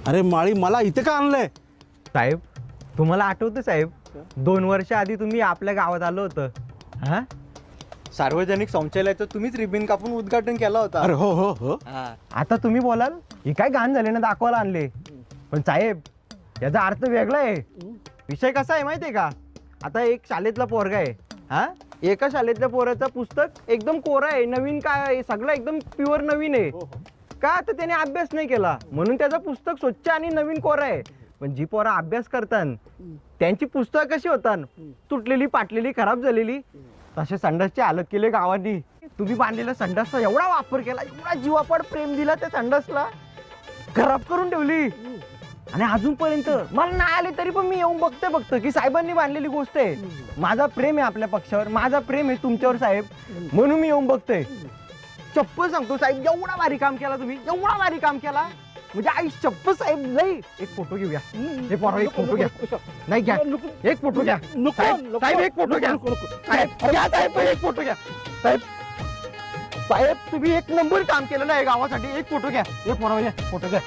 अरे माळी, मला इथे का आणलंय? साहेब, तुम्हाला आठवतं साहेब, 2 वर्ष आधी तुम्ही आपल्या गावात आलो होतं. हा, सार्वजनिक शौचालयाचं तुम्हीच रिबिन कापून उद्घाटन केला होता. अरे हो हो हो. आता तुम्ही बोलाल ही काय घाण झाले ना दाखवायला आणले. पण साहेब, याचा अर्थ वेगळा आहे. विषय कसा आहे माहितीये का? आता एक शाळेतला पोरगा आहे. हा, एका शाळेतल्या पोराचं पुस्तक एकदम कोरं आहे, नवीन काय आहे, सगळं एकदम प्युअर नवीन आहे. का तर त्याने अभ्यास नाही केला म्हणून त्याचं पुस्तक स्वच्छ आणि नवीन कोरं आहे. पण जी पोरं अभ्यास करतात त्यांची पुस्तकं कशी होतात? तुटलेली, पाटलेली, खराब झालेली. तसे संडासची हालत केली गावांनी. तुम्ही बांधलेला संडासचा एवढा वापर केला, एवढा जीवापड प्रेम दिला त्या संडासला, खराब करून ठेवली. आणि अजूनपर्यंत मला नाही आले तरी पण मी येऊन बघते की साहेबांनी बांधलेली गोष्ट आहे. माझा प्रेम आहे आपल्या पक्षावर, माझा प्रेम आहे तुमच्यावर साहेब, म्हणून मी येऊन बघते. चप्पल सांगतो साहेब, एवढा भारी काम केला तुम्ही, एवढा भारी काम केला म्हणजे आई चप्पल साहेब. लई एक फोटो घेऊया. हे पोरं, एक फोटो घ्या. नाही घ्या, एक फोटो घ्या. साहेब एक फोटो घ्या. साहेब घ्या, साहेब एक फोटो घ्या. साहेब, साहेब तुम्ही एक नंबर काम केलं ना या गावासाठी. एक फोटो घ्या. एक पोरं घ्या, फोटो घ्या.